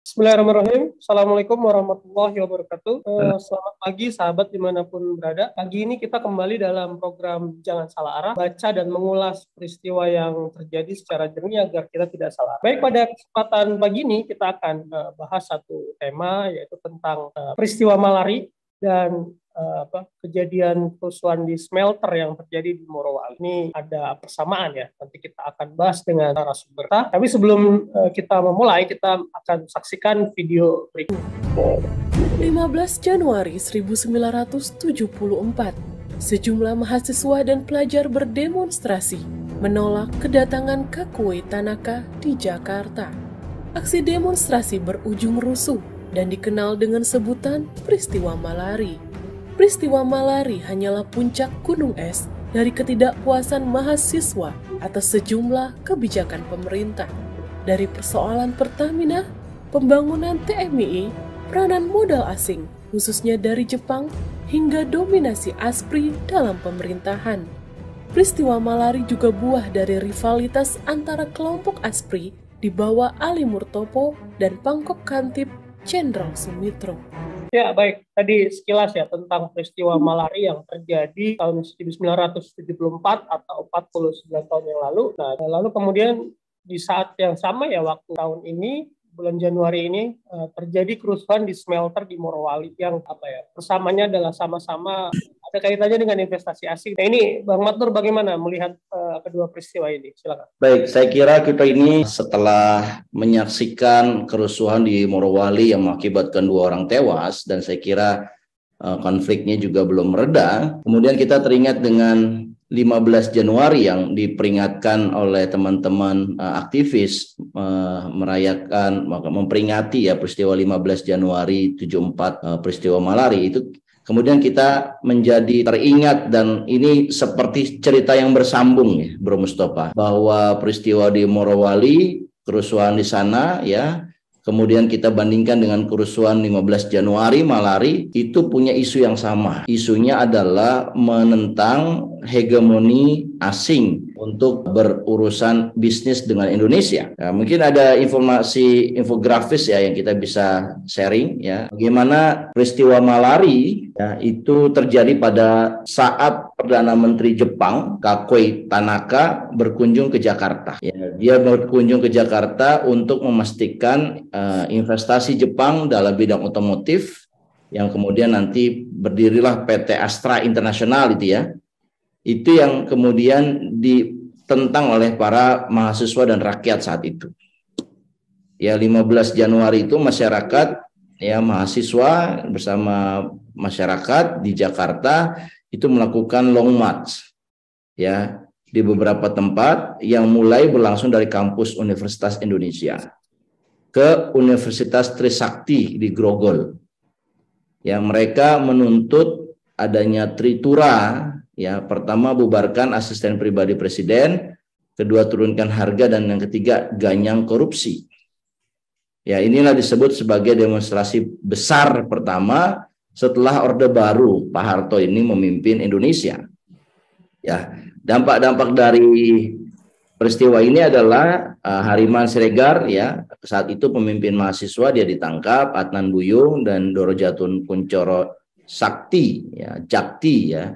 Bismillahirrahmanirrahim. Assalamualaikum warahmatullahi wabarakatuh. Selamat pagi sahabat dimanapun berada. Pagi ini kita kembali dalam program Jangan Salah Arah, baca dan mengulas peristiwa yang terjadi secara jernih agar kita tidak salah. Baik, pada kesempatan pagi ini kita akan bahas satu tema, yaitu tentang peristiwa malari dan kejadian kerusuhan di smelter yang terjadi di Morowali. Ini ada persamaan ya, nanti kita akan bahas dengan narasumber. Tapi sebelum kita memulai, kita akan saksikan video berikut. 15 Januari 1974, sejumlah mahasiswa dan pelajar berdemonstrasi menolak kedatangan Kakue Tanaka di Jakarta. Aksi demonstrasi berujung rusuh dan dikenal dengan sebutan peristiwa malari. Peristiwa malari hanyalah puncak gunung es dari ketidakpuasan mahasiswa atas sejumlah kebijakan pemerintah. Dari persoalan Pertamina, pembangunan TMII, peranan modal asing, khususnya dari Jepang, hingga dominasi ASPRI dalam pemerintahan. Peristiwa malari juga buah dari rivalitas antara kelompok ASPRI di bawah Ali Murtopo dan Pangkop Kantip Jenderal Sumitro. Ya, baik. Tadi sekilas ya tentang peristiwa malari yang terjadi tahun 1974 atau 49 tahun yang lalu. Nah, lalu kemudian di saat yang sama ya, waktu tahun ini, bulan Januari ini, terjadi kerusuhan di smelter di Morowali yang persamanya adalah sama-sama ada kaitannya dengan investasi asing. Nah, ini Bang Matnur bagaimana melihat kedua peristiwa ini? Silakan. Baik, saya kira kita ini setelah menyaksikan kerusuhan di Morowali yang mengakibatkan 2 orang tewas, dan saya kira konfliknya juga belum mereda. Kemudian kita teringat dengan 15 Januari yang diperingatkan oleh teman-teman aktivis memperingati ya peristiwa 15 Januari 74 peristiwa malari itu. Kemudian kita menjadi teringat, dan ini seperti cerita yang bersambung ya, Bro Mustafa, bahwa peristiwa di Morowali, kerusuhan di sana ya, kemudian kita bandingkan dengan kerusuhan 15 Januari malari, itu punya isu yang sama. Isunya adalah menentang hegemoni asing untuk berurusan bisnis dengan Indonesia. Nah, mungkin ada informasi infografis ya yang kita bisa sharing ya. Bagaimana peristiwa malari ya, itu terjadi pada saat Perdana Menteri Jepang Kakue Tanaka berkunjung ke Jakarta. Ya, dia berkunjung ke Jakarta untuk memastikan investasi Jepang dalam bidang otomotif, yang kemudian nanti berdirilah PT Astra Internasional itu ya. Itu yang kemudian ditentang oleh para mahasiswa dan rakyat saat itu. Ya, 15 Januari itu masyarakat ya, mahasiswa bersama masyarakat di Jakarta itu melakukan long march ya di beberapa tempat yang mulai berlangsung dari kampus Universitas Indonesia ke Universitas Trisakti di Grogol. Ya, mereka menuntut adanya tritura. Ya, pertama bubarkan asisten pribadi presiden, kedua turunkan harga, dan yang ketiga ganyang korupsi. Ya, inilah disebut sebagai demonstrasi besar pertama setelah Orde Baru Pak Harto ini memimpin Indonesia. Ya, dampak-dampak dari peristiwa ini adalah Hariman Siregar ya, saat itu pemimpin mahasiswa, dia ditangkap, Adnan Buyung dan Dorojatun Kuncoro Sakti ya, Jakti ya.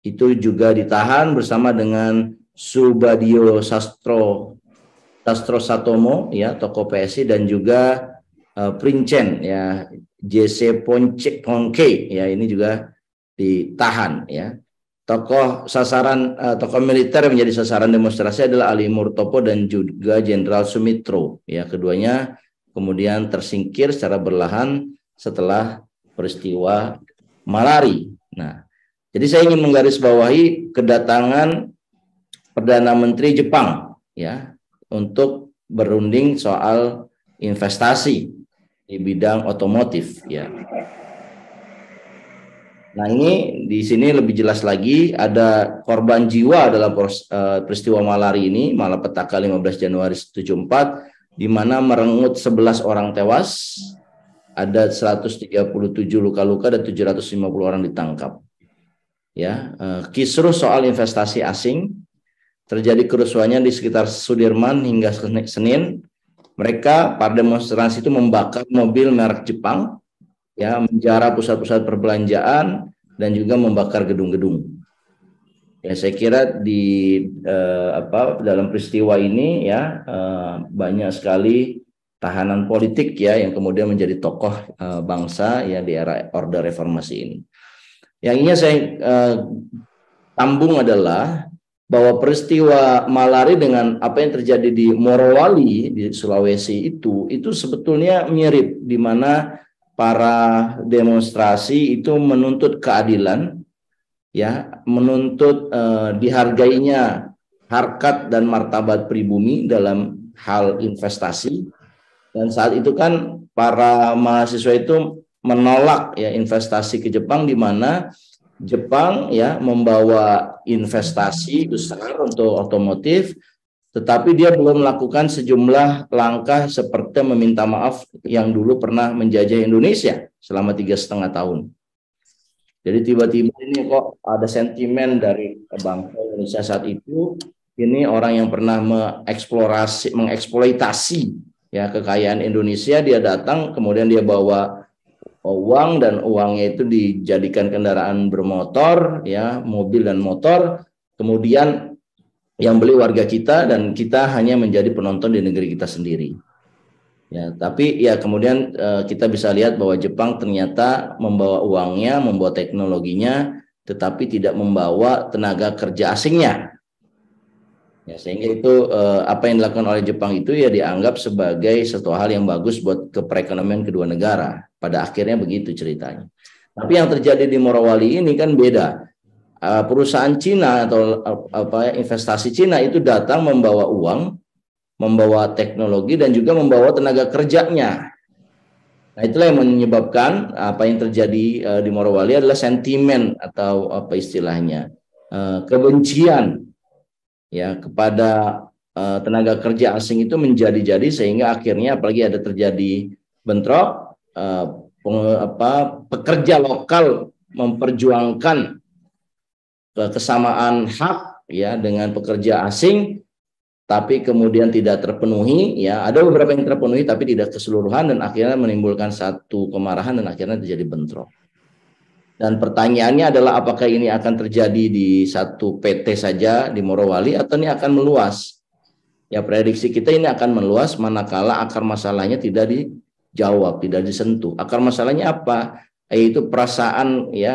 Itu juga ditahan bersama dengan Subadio Sastro Satomo ya, tokoh PSI, dan juga Princen ya, JC Pongke ya, ini juga ditahan ya. Tokoh militer yang menjadi sasaran demonstrasi adalah Ali Murtopo dan juga Jenderal Sumitro ya, keduanya kemudian tersingkir secara berlahan setelah peristiwa malari. Nah, jadi saya ingin menggarisbawahi kedatangan Perdana Menteri Jepang ya untuk berunding soal investasi di bidang otomotif ya. Nah, ini di sini lebih jelas lagi, ada korban jiwa dalam peristiwa malari ini, malapetaka 15 Januari 74, di mana merenggut 11 orang tewas, ada 137 luka-luka dan 750 orang ditangkap. Ya, kisruh soal investasi asing, terjadi kerusuhannya di sekitar Sudirman hingga Senin. Mereka para demonstrasi itu membakar mobil merek Jepang, ya, menjarah pusat-pusat perbelanjaan dan juga membakar gedung-gedung. Ya, saya kira dalam peristiwa ini ya banyak sekali tahanan politik ya yang kemudian menjadi tokoh bangsa ya di era Orde Reformasi ini. Yang ingin saya sambung adalah bahwa peristiwa Malari dengan apa yang terjadi di Morowali di Sulawesi itu sebetulnya mirip, di mana para demonstrasi itu menuntut keadilan, ya, menuntut dihargainya harkat dan martabat pribumi dalam hal investasi. Dan saat itu kan para mahasiswa itu menolak ya investasi ke Jepang, di mana Jepang ya membawa investasi besar untuk otomotif, tetapi dia belum melakukan sejumlah langkah seperti meminta maaf yang dulu pernah menjajah Indonesia selama 3,5 tahun. Jadi tiba-tiba ini kok ada sentimen dari bangsa Indonesia saat itu, ini orang yang pernah mengeksploitasi ya kekayaan Indonesia, dia datang kemudian dia bawa uang, dan uangnya itu dijadikan kendaraan bermotor ya, mobil dan motor, kemudian yang beli warga kita dan kita hanya menjadi penonton di negeri kita sendiri. Ya, tapi ya kemudian kita bisa lihat bahwa Jepang ternyata membawa uangnya, membawa teknologinya, tetapi tidak membawa tenaga kerja asingnya. Ya, sehingga itu apa yang dilakukan oleh Jepang itu ya dianggap sebagai satu hal yang bagus buat keperekonomian kedua negara. Pada akhirnya begitu ceritanya. Tapi yang terjadi di Morowali ini kan beda. Perusahaan Cina atau investasi Cina itu datang membawa uang, membawa teknologi, dan juga membawa tenaga kerjanya. Nah, itulah yang menyebabkan apa yang terjadi di Morowali adalah sentimen atau apa istilahnya kebencian ya kepada tenaga kerja asing itu menjadi-jadi, sehingga akhirnya apalagi ada terjadi bentrok, pekerja lokal memperjuangkan kesamaan hak ya dengan pekerja asing, tapi kemudian tidak terpenuhi ya. Ada beberapa yang terpenuhi tapi tidak keseluruhan, dan akhirnya menimbulkan satu kemarahan dan akhirnya terjadi bentrok. Dan pertanyaannya adalah apakah ini akan terjadi di satu PT saja di Morowali atau ini akan meluas? Ya, prediksi kita ini akan meluas manakala akar masalahnya tidak dijawab, tidak disentuh. Akar masalahnya apa? Yaitu perasaan ya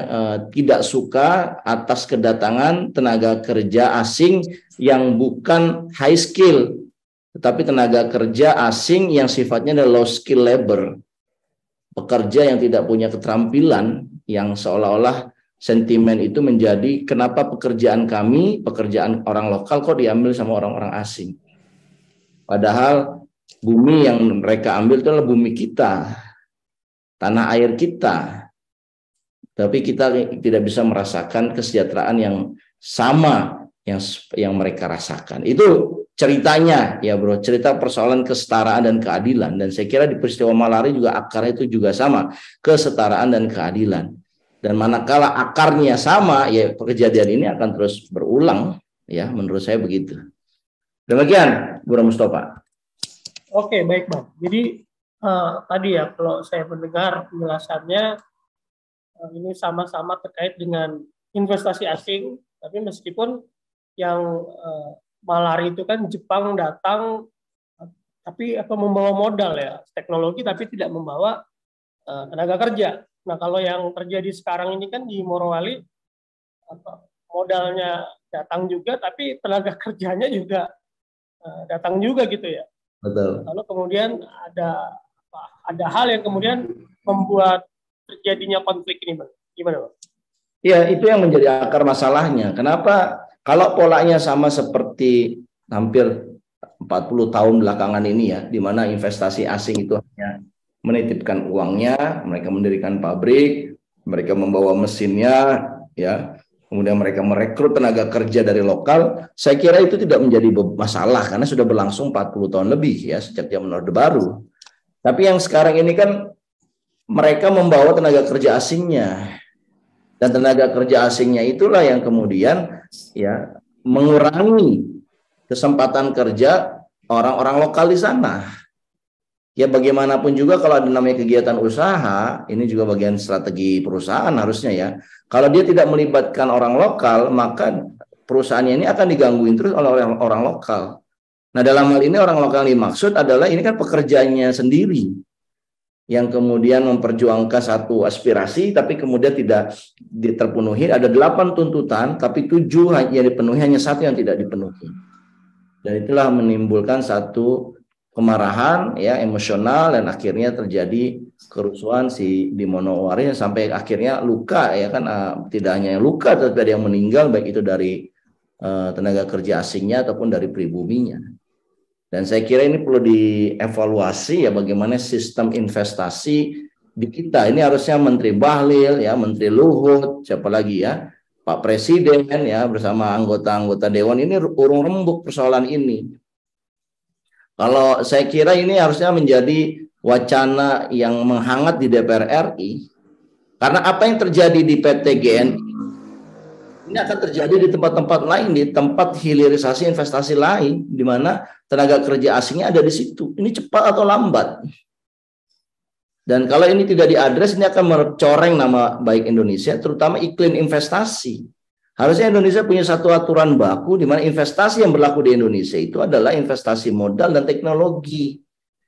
tidak suka atas kedatangan tenaga kerja asing yang bukan high skill, tetapi tenaga kerja asing yang sifatnya adalah low skill labor. Pekerja yang tidak punya keterampilan, yang seolah-olah sentimen itu menjadi kenapa pekerjaan kami, pekerjaan orang lokal kok diambil sama orang-orang asing. Padahal bumi yang mereka ambil itu adalah bumi kita, tanah air kita. Tapi kita tidak bisa merasakan kesejahteraan yang sama yang mereka rasakan. Itu ceritanya ya bro, cerita persoalan kesetaraan dan keadilan. Dan saya kira di peristiwa Malari juga akarnya itu juga sama, kesetaraan dan keadilan. Dan manakala akarnya sama, ya kejadian ini akan terus berulang ya, menurut saya begitu. Demikian Bro Mustafa. Oke, baik Bang. Jadi tadi ya kalau saya mendengar penjelasannya ini sama-sama terkait dengan investasi asing, tapi meskipun yang Malari itu kan Jepang datang tapi membawa modal ya, teknologi, tapi tidak membawa tenaga kerja. Nah, kalau yang terjadi sekarang ini kan di Morowali modalnya datang juga, tapi tenaga kerjanya juga datang juga gitu ya. Betul. Lalu kemudian ada hal yang kemudian membuat terjadinya konflik ini, Bang. Gimana, Bang? Ya, itu yang menjadi akar masalahnya. Kenapa? Kalau polanya sama seperti hampir 40 tahun belakangan ini ya, di mana investasi asing itu hanya menitipkan uangnya, mereka mendirikan pabrik, mereka membawa mesinnya, ya, kemudian mereka merekrut tenaga kerja dari lokal. Saya kira itu tidak menjadi masalah karena sudah berlangsung 40 tahun lebih ya sejak zaman Orde Baru. Tapi yang sekarang ini kan mereka membawa tenaga kerja asingnya. Dan tenaga kerja asingnya itulah yang kemudian ya mengurangi kesempatan kerja orang-orang lokal di sana. ya bagaimanapun juga kalau ada namanya kegiatan usaha, ini juga bagian strategi perusahaan harusnya ya. Kalau dia tidak melibatkan orang lokal, maka perusahaannya ini akan digangguin terus oleh orang lokal. Nah, dalam hal ini orang lokal yang dimaksud adalah ini kan pekerjaannya sendiri yang kemudian memperjuangkan satu aspirasi, tapi kemudian tidak terpenuhi. Ada 8 tuntutan, tapi 7 yang dipenuhi, hanya 1 yang tidak dipenuhi. Dan itulah menimbulkan satu kemarahan, ya, emosional, dan akhirnya terjadi kerusuhan di Monowari sampai akhirnya luka, ya kan, tidak hanya yang luka, tapi ada yang meninggal, baik itu dari tenaga kerja asingnya ataupun dari pribuminya. Dan saya kira ini perlu dievaluasi ya bagaimana sistem investasi di kita. Ini harusnya Menteri Bahlil, ya, Menteri Luhut, siapa lagi ya, Pak Presiden ya bersama anggota-anggota Dewan ini urung rembuk persoalan ini. Kalau saya kira ini harusnya menjadi wacana yang menghangat di DPR RI. Karena apa yang terjadi di PT GNI ini akan terjadi di tempat-tempat lain, di tempat hilirisasi investasi lain, di mana tenaga kerja asingnya ada di situ. Ini cepat atau lambat. Dan kalau ini tidak diadres, ini akan mencoreng nama baik Indonesia, terutama iklim investasi. Harusnya Indonesia punya satu aturan baku, di mana investasi yang berlaku di Indonesia itu adalah investasi modal dan teknologi.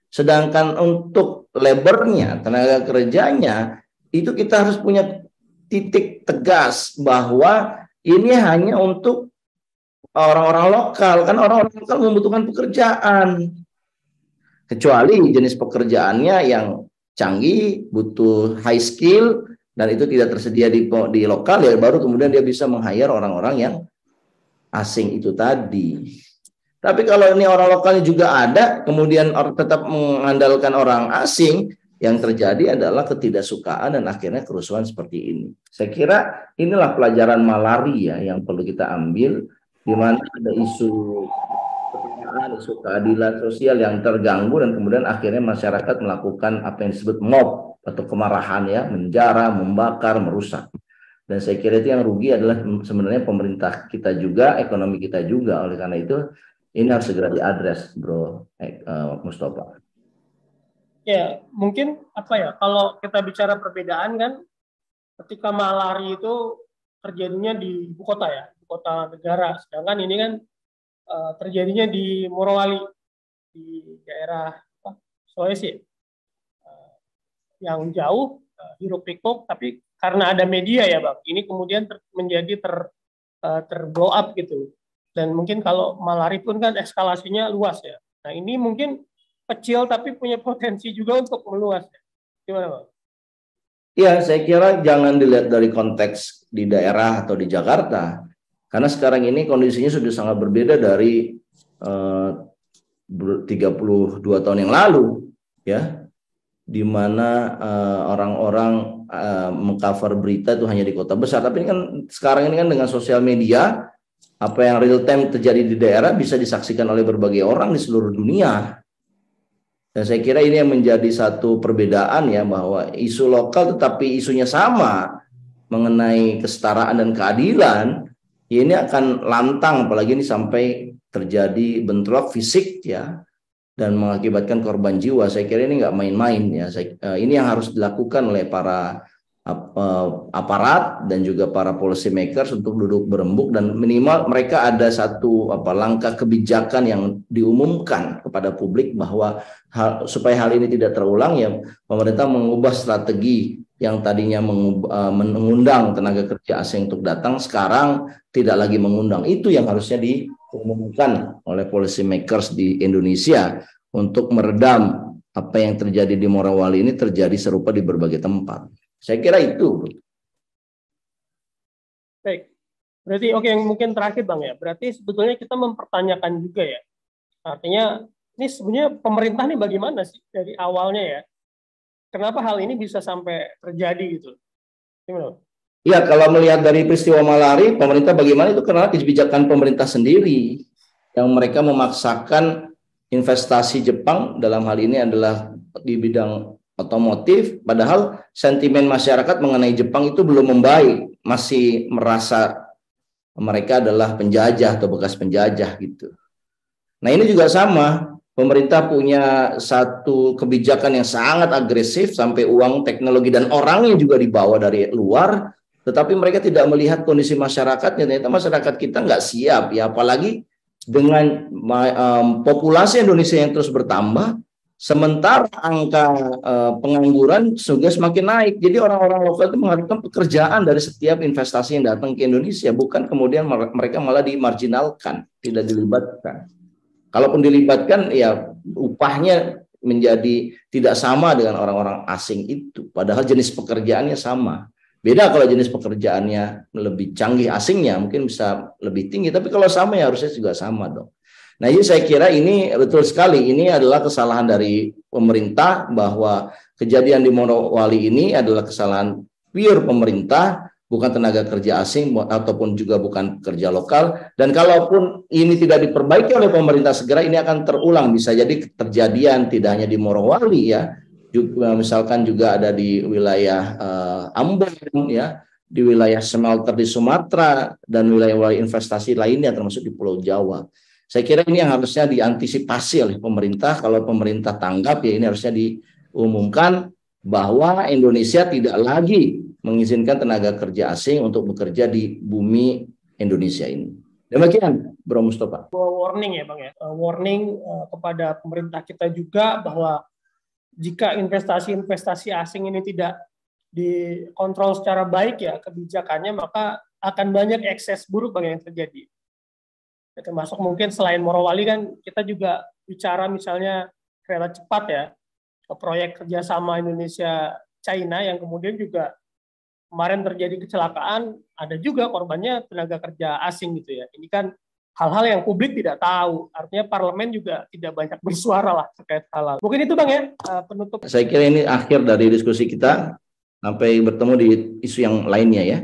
Sedangkan untuk labornya, tenaga kerjanya, itu kita harus punya titik tegas bahwa ini hanya untuk orang-orang lokal, kan orang-orang lokal membutuhkan pekerjaan. Kecuali jenis pekerjaannya yang canggih, butuh high skill, dan itu tidak tersedia di lokal, ya baru kemudian dia bisa meng-hire orang-orang yang asing itu tadi. Tapi kalau ini orang lokalnya juga ada, kemudian tetap mengandalkan orang asing, yang terjadi adalah ketidaksukaan dan akhirnya kerusuhan seperti ini. Saya kira inilah pelajaran malaria yang perlu kita ambil, di mana ada isu keadilan sosial yang terganggu dan kemudian akhirnya masyarakat melakukan apa yang disebut mob atau kemarahan, ya, menjara, membakar, merusak. Dan saya kira itu yang rugi adalah sebenarnya pemerintah kita juga, ekonomi kita juga. Oleh karena itu ini harus segera diadres, Bro Mustafa. Ya, mungkin apa ya, kalau kita bicara perbedaan kan, ketika malari itu terjadinya di ibu kota ya, ibu kota negara. Sedangkan ini kan terjadinya di Morowali, di daerah Sulawesi. Yang jauh, hiruk pikuk, tapi karena ada media ya Bang, ini kemudian menjadi terblow up gitu. Dan mungkin kalau malari pun kan eskalasinya luas ya. Nah ini mungkin kecil tapi punya potensi juga untuk meluas. Gimana Bang? Ya, saya kira jangan dilihat dari konteks di daerah atau di Jakarta. Karena sekarang ini kondisinya sudah sangat berbeda dari 32 tahun yang lalu, ya, di mana orang-orang mengcover berita itu hanya di kota besar. Tapi ini kan sekarang ini kan dengan sosial media, apa yang real time terjadi di daerah bisa disaksikan oleh berbagai orang di seluruh dunia. Dan saya kira ini yang menjadi satu perbedaan, ya, bahwa isu lokal tetapi isunya sama mengenai kesetaraan dan keadilan, ya ini akan lantang, apalagi ini sampai terjadi bentrok fisik, ya, dan mengakibatkan korban jiwa. Saya kira ini nggak main-main, ya. Ini yang harus dilakukan oleh para aparat dan juga para policy makers untuk duduk berembuk, dan minimal mereka ada satu langkah kebijakan yang diumumkan kepada publik bahwa supaya hal ini tidak terulang, ya, pemerintah mengubah strategi yang tadinya mengundang tenaga kerja asing untuk datang, sekarang tidak lagi mengundang. Itu yang harusnya diumumkan oleh policy makers di Indonesia untuk meredam apa yang terjadi di Morowali ini terjadi serupa di berbagai tempat. Saya kira itu. Baik. Berarti oke, yang mungkin terakhir Bang ya. Berarti sebetulnya kita mempertanyakan juga ya. Artinya ini sebenarnya pemerintah nih bagaimana sih dari awalnya ya? Kenapa hal ini bisa sampai terjadi gitu? Gimana? Ya, kalau melihat dari peristiwa malari, pemerintah bagaimana itu karena kebijakan pemerintah sendiri yang mereka memaksakan investasi Jepang dalam hal ini adalah di bidang otomotif, padahal sentimen masyarakat mengenai Jepang itu belum membaik, masih merasa mereka adalah penjajah atau bekas penjajah gitu. Nah ini juga sama, pemerintah punya satu kebijakan yang sangat agresif sampai uang, teknologi, dan orangnya juga dibawa dari luar, tetapi mereka tidak melihat kondisi masyarakatnya. Ternyata masyarakat kita nggak siap, ya, apalagi dengan populasi Indonesia yang terus bertambah, sementara angka pengangguran juga semakin naik. Jadi orang-orang lokal itu mengharapkan pekerjaan dari setiap investasi yang datang ke Indonesia, bukan kemudian mereka malah dimarginalkan, tidak dilibatkan. Kalaupun dilibatkan, ya upahnya menjadi tidak sama dengan orang-orang asing itu, padahal jenis pekerjaannya sama. Beda kalau jenis pekerjaannya lebih canggih asingnya, mungkin bisa lebih tinggi, tapi kalau sama ya harusnya juga sama dong. Nah, ini saya kira ini betul sekali, ini adalah kesalahan dari pemerintah, bahwa kejadian di Morowali ini adalah kesalahan pure pemerintah, bukan tenaga kerja asing ataupun juga bukan pekerja lokal. Dan kalaupun ini tidak diperbaiki oleh pemerintah segera, ini akan terulang. Bisa jadi kejadian tidak hanya di Morowali, ya, juga misalkan juga ada di wilayah Ambon, ya, di wilayah smelter di Sumatera, dan wilayah-wilayah investasi lainnya termasuk di Pulau Jawa. Saya kira ini yang harusnya diantisipasi oleh pemerintah. Kalau pemerintah tanggap, ya ini harusnya diumumkan bahwa Indonesia tidak lagi mengizinkan tenaga kerja asing untuk bekerja di bumi Indonesia ini. Demikian, Bro Mustafa. Warning ya Bang ya, warning kepada pemerintah kita juga bahwa jika investasi-investasi asing ini tidak dikontrol secara baik, ya kebijakannya, maka akan banyak ekses buruk Bang yang terjadi. Termasuk mungkin selain Morowali kan kita juga bicara misalnya kereta cepat, ya, proyek kerjasama Indonesia China yang kemudian juga kemarin terjadi kecelakaan, ada juga korbannya tenaga kerja asing gitu, ya. Ini kan hal-hal yang publik tidak tahu, artinya parlemen juga tidak banyak bersuara lah terkait hal-hal. Mungkin itu Bang ya penutup. Saya kira ini akhir dari diskusi kita, sampai bertemu di isu yang lainnya, ya.